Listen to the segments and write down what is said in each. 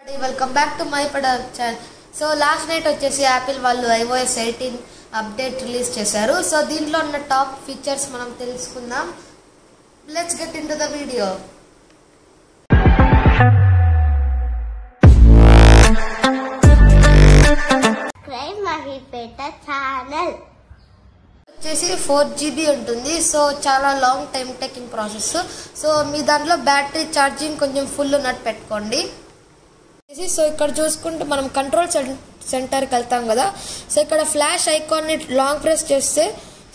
Welcome back to my channel. So last night వచ్చేసి Apple వాళ్ళు iOS 18 update release చేశారు. So దీంట్లో ఉన్న టాప్ ఫీచర్స్ మనం తెలుసుకుందాం. Let's get into the video. Subscribe Mahipeta channel. వచ్చేసి 4GB ఉంటుంది. సో చాలా long time taking process. So మీ దాంట్లో బ్యాటరీ ఛార్జింగ్ కొంచెం ఫుల్ ఉన్నట్టు పెట్టుకోండి. సో ఇక్కడ చూసుకుంటే మనం కంట్రోల్ సెంటర్కి వెళ్తాం కదా. సో ఇక్కడ ఫ్లాష్ ఐకాన్ని లాంగ్ ప్రెస్ చేస్తే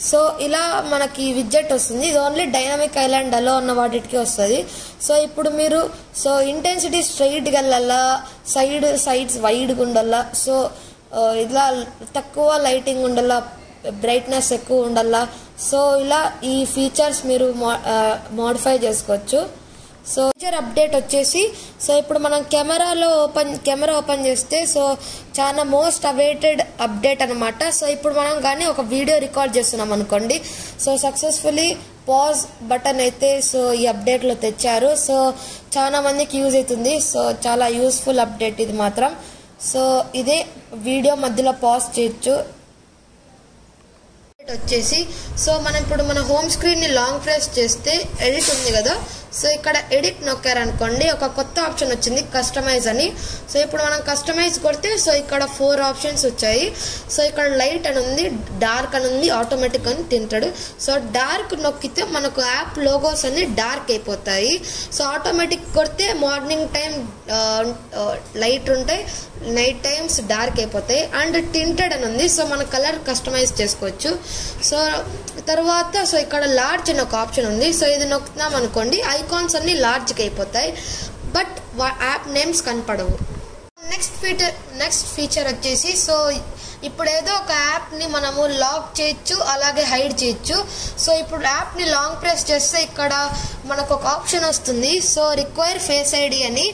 సో ఇలా మనకి విడ్జెట్ వస్తుంది. ఇది ఓన్లీ డైనమిక్ ఐలాండ్ అలో ఉన్న వాటికి వస్తుంది. సో ఇప్పుడు మీరు సో ఇంటెన్సిటీ స్ట్రైట్గా వెళ్ళాలా, సైడ్స్ వైడ్గా ఉండాలా, సో ఇలా తక్కువ లైటింగ్ ఉండాలా, బ్రైట్నెస్ ఎక్కువ ఉండాలా. సో ఇలా ఈ ఫీచర్స్ మీరు మోడిఫై చేసుకోవచ్చు. సో ఫీచర్ అప్డేట్ వచ్చేసి సో ఇప్పుడు మనం కెమెరా ఓపెన్ చేస్తే సో చాలా మోస్ట్ అవైటెడ్ అప్డేట్ అనమాట. సో ఇప్పుడు మనం కానీ ఒక వీడియో రికార్డ్ చేస్తున్నాం అనుకోండి, సో సక్సెస్ఫుల్లీ పాజ్ బటన్ అయితే సో ఈ అప్డేట్లో తెచ్చారు. సో చాలా మందికి యూజ్ అవుతుంది. సో చాలా యూస్ఫుల్ అప్డేట్ ఇది మాత్రం. సో ఇదే వీడియో మధ్యలో పాజ్ చేయొచ్చు వచ్చేసి. సో మనం ఇప్పుడు మన హోమ్ స్క్రీన్ ని లాంగ్ ప్రెస్ చేస్తే ఎడిట్ ఉంది కదా. సో ఇక్కడ ఎడిట్ నొక్కారనుకోండి ఒక కొత్త ఆప్షన్ వచ్చింది, కస్టమైజ్ అని. సో ఇప్పుడు మనం కస్టమైజ్ కొడితే సో ఇక్కడ 4 ఆప్షన్స్ వచ్చాయి. సో ఇక్కడ లైట్ అని ఉంది, డార్క్ అని ఉంది, ఆటోమేటిక్ అని తింటాడు. సో డార్క్ నొక్కితే మనకు యాప్ లోగోస్ అన్ని డార్క్ అయిపోతాయి. సో ఆటోమేటిక్ కొడితే మార్నింగ్ టైం లైట్ ఉంటాయి, నైట్ టైమ్స్ డార్క్ అయిపోతాయి. అండ్ టింటెడ్ అని ఉంది. సో మన కలర్ కస్టమైజ్ చేసుకోవచ్చు. సో తర్వాత సో ఇక్కడ లార్జ్ అని ఒక ఆప్షన్ ఉంది. సో ఇది నొక్కుతాం అనుకోండి ఐకాన్స్ అన్ని లార్జ్గా అయిపోతాయి, బట్ యాప్ నేమ్స్ కనపడవు. నెక్స్ట్ ఫీచర్ వచ్చేసి సో ఇప్పుడు ఏదో ఒక యాప్ని మనము లాక్ చేయొచ్చు, అలాగే హైడ్ చేయొచ్చు. సో ఇప్పుడు యాప్ని లాంగ్ ప్రెస్ చేస్తే ఇక్కడ మనకు ఒక ఆప్షన్ వస్తుంది, సో రిక్వైర్ ఫేస్ ఐడి అని.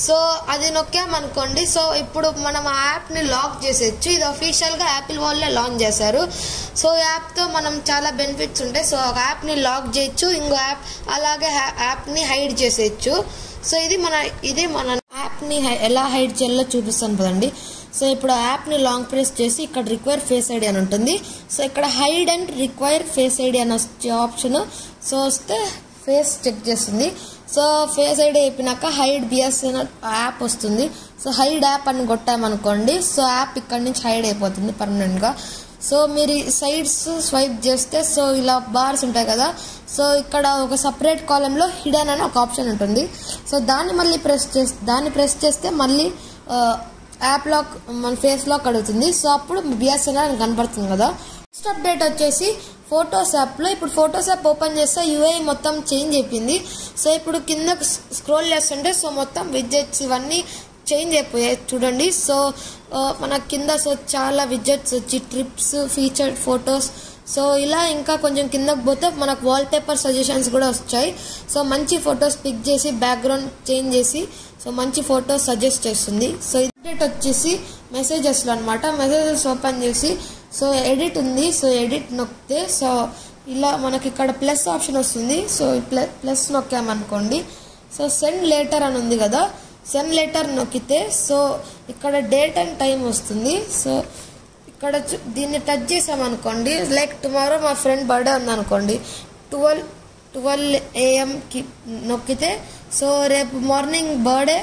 సో అది నొక్కామనుకోండి సో ఇప్పుడు మనం ఆ యాప్ని లాక్ చేసేయచ్చు. ఇది అఫీషియల్గా యాపిల్ వాళ్ళే లాంచ్ చేశారు. సో యాప్తో మనం చాలా బెనిఫిట్స్ ఉంటాయి. సో ఒక యాప్ని లాక్ చేయొచ్చు, ఇంకో యాప్ అలాగే యాప్ని హైడ్ చేసేయచ్చు. సో ఇది మన యాప్ని ఎలా హైడ్ చేయాలో చూపిస్తాను కదండి. సో ఇప్పుడు ఆ యాప్ని లాంగ్ ప్రెస్ చేసి ఇక్కడ రిక్వైర్ ఫేస్ ఐడి అని ఉంటుంది. సో ఇక్కడ hide and require face ID అని వచ్చే ఆప్షన్. సో వస్తే ఫేస్ చెక్ చేస్తుంది. సో ఫేస్ ఐడి అయిపోయినాక హైడ్ బిఎస్ఎన్ యాప్ వస్తుంది. సో హైడ్ యాప్ అని కొట్టామనుకోండి సో యాప్ ఇక్కడ నుంచి హైడ్ అయిపోతుంది పర్మనెంట్గా. సో మీరు సైడ్స్ స్వైప్ చేస్తే సో ఇలా బార్స్ ఉంటాయి కదా. సో ఇక్కడ ఒక సపరేట్ కాలంలో హిడెన్ అని ఒక ఆప్షన్ ఉంటుంది. సో దాన్ని మళ్ళీ ప్రెస్ చేస్తే మళ్ళీ యాప్ లాక్ మన ఫేస్ లాక్ అడుగుతుంది. సో అప్పుడు బిఎస్ఎన్ అని కనపడుతుంది కదా. నెక్స్ట్ అప్డేట్ వచ్చేసి ఫొటోస్ యాప్లో ఇప్పుడు ఫొటోస్ యాప్ ఓపెన్ చేస్తే యూఐ మొత్తం చేంజ్ అయిపోయింది. సో ఇప్పుడు కింద స్క్రోల్ చేస్తుంటే సో మొత్తం విడ్జెట్స్ ఇవన్నీ చేంజ్ అయిపోయాయి చూడండి. సో మన కింద సో చాలా విడ్జెట్స్ వచ్చి ట్రిప్స్, ఫీచర్డ్ ఫొటోస్, సో ఇలా ఇంకా కొంచెం కిందకు పోతే మనకు వాల్ పేపర్ సజెషన్స్ కూడా వచ్చాయి. సో మంచి ఫొటోస్ పిక్ చేసి బ్యాక్గ్రౌండ్ చేంజ్ చేసి సో మంచి ఫొటోస్ సజెస్ట్ చేస్తుంది. సో అప్డేట్ వచ్చేసి మెసేజెస్లో అనమాట. మెసేజెస్ ఓపెన్ చేసి సో ఎడిట్ ఉంది. సో ఎడిట్ నొక్కితే సో ఇలా మనకి ఇక్కడ ప్లస్ ఆప్షన్ వస్తుంది. సో ప్లస్ నొక్కామనుకోండి సో సెండ్ లేటర్ అని ఉంది కదా. సెండ్ లెటర్ నొక్కితే సో ఇక్కడ డేట్ అండ్ టైం వస్తుంది. సో ఇక్కడ దీన్ని టచ్ చేసామనుకోండి, లైక్ టుమారో మా ఫ్రెండ్ బర్త్డే ఉందనుకోండి, 12 AM నొక్కితే సో రేపు మార్నింగ్ బర్త్డే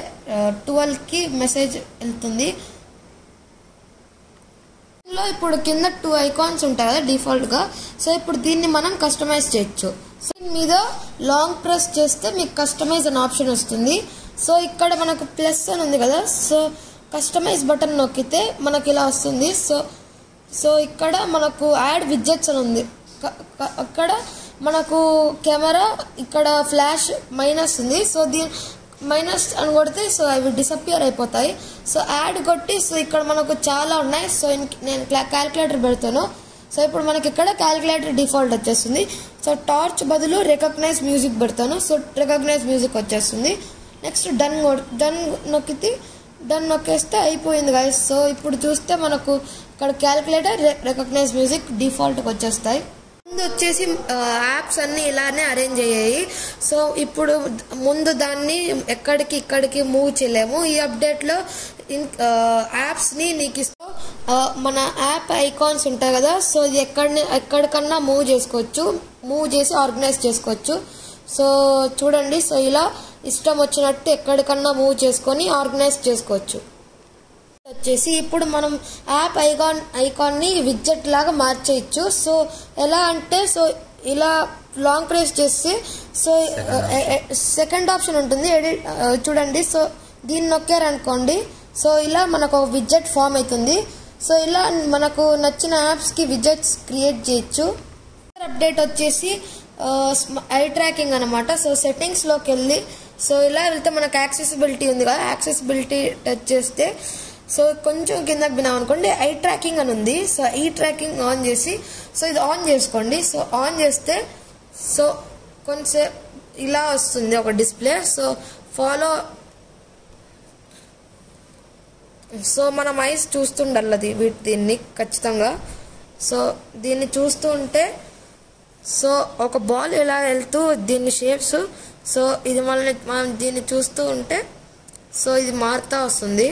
12కి మెసేజ్ వెళ్తుంది. ఇప్పుడు కింద 2 ఐకాన్స్ ఉంటాయి కదా డిఫాల్ట్గా. సో ఇప్పుడు దీన్ని మనం కస్టమైజ్ చేయొచ్చు. సో మీద లాంగ్ ప్రెస్ చేస్తే మీకు కస్టమైజ్ అనే ఆప్షన్ వస్తుంది. సో ఇక్కడ మనకు ప్లస్ అని ఉంది కదా. సో కస్టమైజ్ బటన్ నొక్కితే మనకి ఇలా వస్తుంది. సో ఇక్కడ మనకు యాడ్ విడ్జెట్స్ అని ఉంది. అక్కడ మనకు కెమెరా, ఇక్కడ ఫ్లాష్ మైనస్ ఉంది. సో దీని మైనస్ అని కొడితే సో అవి డిసపియర్ అయిపోతాయి. సో యాడ్ కొట్టి సో ఇక్కడ మనకు చాలా ఉన్నాయి. సో నేను క్యాలిక్యులేటర్ పెడతాను. సో ఇప్పుడు మనకి ఇక్కడ క్యాలిక్యులేటర్ డిఫాల్ట్ వచ్చేస్తుంది. సో టార్చ్ బదులు రికగ్నైజ్ మ్యూజిక్ పెడతాను. సో రికగ్నైజ్ మ్యూజిక్ వచ్చేస్తుంది. నెక్స్ట్ డన్ నొక్కేస్తే అయిపోయింది గైస్. సో ఇప్పుడు చూస్తే మనకు ఇక్కడ క్యాలిక్యులేటర్, రికగ్నైజ్ మ్యూజిక్ డిఫాల్ట్కి వచ్చేస్తాయి. ముందు వచ్చేసి యాప్స్ అన్ని ఇలానే అరేంజ్ అయ్యాయి. సో ఇప్పుడు ముందు దాన్ని ఇక్కడికి మూవ్ చేయలేము. ఈ అప్డేట్ లో యాప్స్ ని నీకు మన యాప్ ఐకాన్స్ ఉంటాయి కదా, సో ఎక్కడికన్నా మూవ్ చేసుకోవచ్చు, మూవ్ చేసి ఆర్గనైజ్ చేసుకోవచ్చు. సో చూడండి, సో ఇలా ఇష్టం వచ్చినట్టు ఎక్కడికన్నా మూవ్ చేసుకొని ఆర్గనైజ్ చేసుకోవచ్చు. వచ్చేసి ఇప్పుడు మనం యాప్ ఐకాన్ ని విడ్జెట్ లాగా మార్చేయచ్చు. సో ఎలా అంటే, సో ఇలా లాంగ్ ప్రెస్ చేస్తే సో సెకండ్ ఆప్షన్ ఉంటుంది ఎడిట్, చూడండి. సో దీన్ని నొక్కారనుకోండి, సో ఇలా మనకు ఒక విడ్జెట్ ఫామ్ అవుతుంది. సో ఇలా మనకు నచ్చిన యాప్స్ కి విడ్జెట్స్ క్రియేట్ చేయొచ్చు. అప్డేట్ వచ్చేసి ఐ ట్రాకింగ్ అనమాట. సో సెట్టింగ్స్ లోకి వెళ్ళి సో ఇలా వెళ్తే మనకు యాక్సెసిబిలిటీ ఉంది కదా, యాక్సెసిబిలిటీ టచ్ చేస్తే సో కొంచెం కిందకి వినాం అనుకోండి, ఐ ట్రాకింగ్ అని ఉంది. సో ఈ ట్రాకింగ్ ఆన్ చేసి సో ఇది ఆన్ చేసుకోండి. సో ఆన్ చేస్తే సో కొంచెంసేపు ఇలా వస్తుంది ఒక డిస్ప్లే. సో ఫాలో, సో మనం ఐస్ చూస్తుండాలి దీన్ని ఖచ్చితంగా. సో దీన్ని చూస్తూ ఉంటే సో ఒక బాల్ ఇలా వెళ్తూ దీన్ని షేప్స్, సో ఇది మనం దీన్ని చూస్తూ ఉంటే సో ఇది మారుతూ వస్తుంది.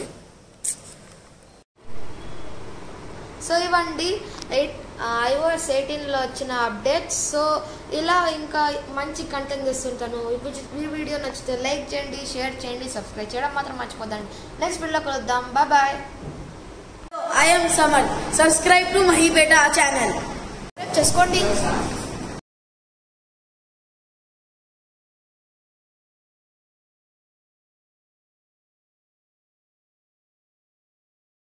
సో ఇవ్వండి iOS 18లో వచ్చిన అప్డేట్స్. సో ఇలా ఇంకా మంచి కంటెంట్ చేస్తుంటాను. ఈ వీడియో నచ్చితే లైక్ చేయండి, షేర్ చేయండి, సబ్స్క్రైబ్ చేయడం మాత్రం మర్చిపోద్దండి. నెక్స్ట్ వీడియోలో కలుద్దాం. Bye. I am Samad. Subscribe to Mahipeta channel. చేసుకోండి.